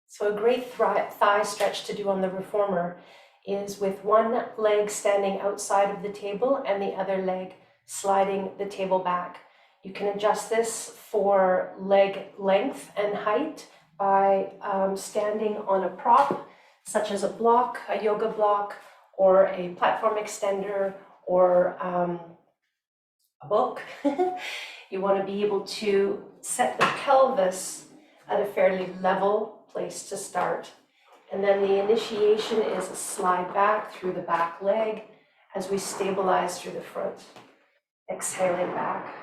So a great thigh stretch to do on the reformer is with one leg standing outside of the table and the other leg sliding the table back. You can adjust this for leg length and height by standing on a prop, such as a block, a yoga block, or a platform extender, or a book. You want to be able to set the pelvis at a fairly level place to start. And then the initiation is a slide back through the back leg as we stabilize through the front. Exhaling back.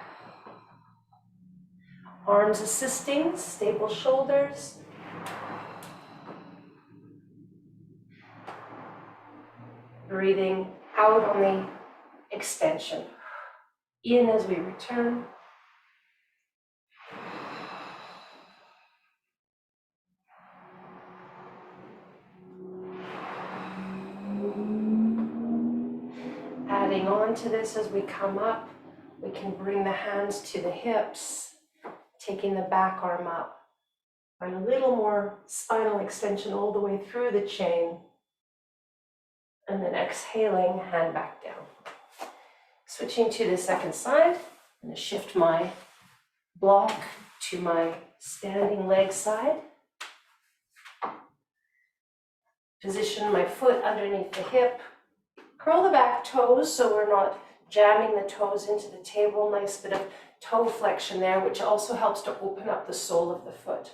Arms assisting, stable shoulders. Breathing out on the extension. In as we return. Adding on to this as we come up, we can bring the hands to the hips, taking the back arm up. Find a little more spinal extension all the way through the chain. And then exhaling, hand back down. Switching to the second side, I'm going to shift my block to my standing leg side. Position my foot underneath the hip. Curl the back toes so we're not jamming the toes into the table. Nice bit of toe flexion there, which also helps to open up the sole of the foot.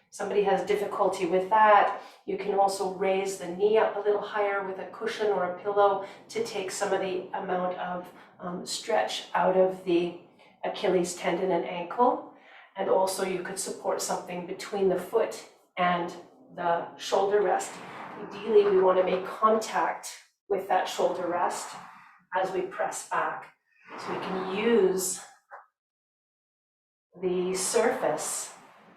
If somebody has difficulty with that, you can also raise the knee up a little higher with a cushion or a pillow to take some of the amount of stretch out of the Achilles tendon and ankle. And also you could support something between the foot and the shoulder rest. Ideally, we want to make contact with that shoulder rest as we press back. So we can use the surface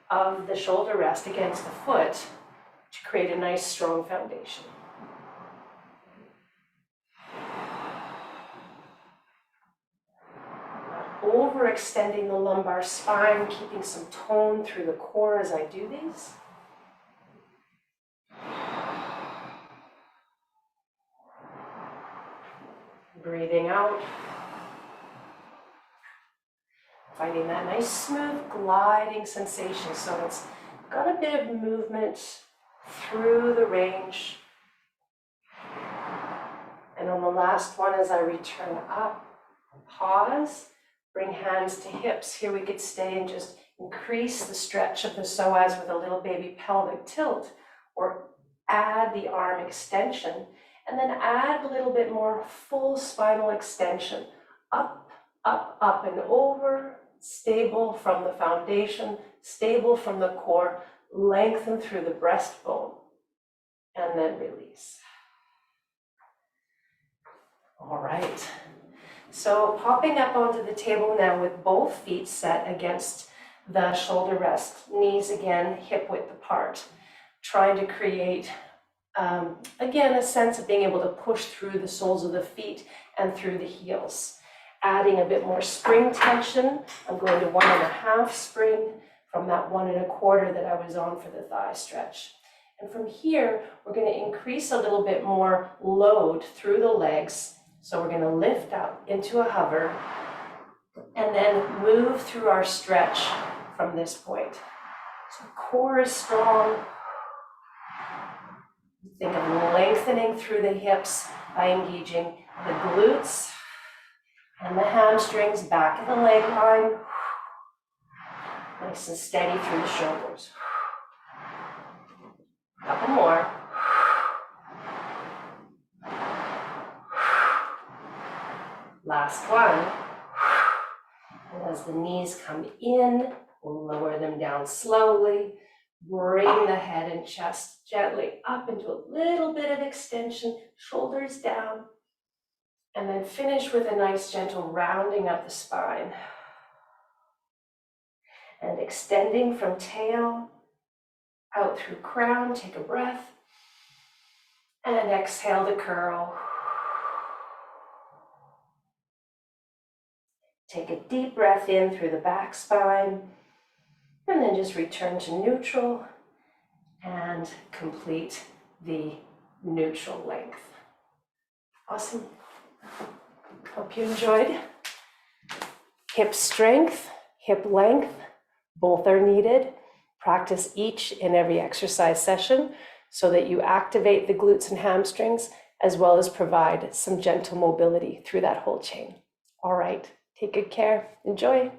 of the shoulder rest against the foot to create a nice strong foundation. Not overextending the lumbar spine, keeping some tone through the core as I do these. Breathing out. Finding that nice smooth gliding sensation. So it's got a bit of movement through the range. And on the last one, as I return up, pause, bring hands to hips. Here we could stay and just increase the stretch of the psoas with a little baby pelvic tilt, or add the arm extension, and then add a little bit more full spinal extension. Up, up, up and over, stable from the foundation, stable from the core, lengthen through the breastbone, and then release. All right. So popping up onto the table now with both feet set against the shoulder rest, knees again, hip width apart, trying to create again, a sense of being able to push through the soles of the feet and through the heels. Adding a bit more spring tension. I'm going to 1.5 spring from that 1.25 that I was on for the thigh stretch. And from here, we're going to increase a little bit more load through the legs. So we're going to lift up into a hover and then move through our stretch from this point. So core is strong. Think of lengthening through the hips by engaging the glutes and the hamstrings back of the leg line. Nice and steady through the shoulders. A couple more. Last one. And as the knees come in, we'll lower them down slowly. Bring the head and chest gently up into a little bit of extension, shoulders down, and then finish with a nice gentle rounding of the spine. And extending from tail out through crown, take a breath, and exhale to curl. Take a deep breath in through the back spine, and then just return to neutral and complete the neutral length. Awesome. Hope you enjoyed. Hip strength, hip length, both are needed. Practice each in every exercise session so that you activate the glutes and hamstrings, as well as provide some gentle mobility through that whole chain. All right, take good care. Enjoy.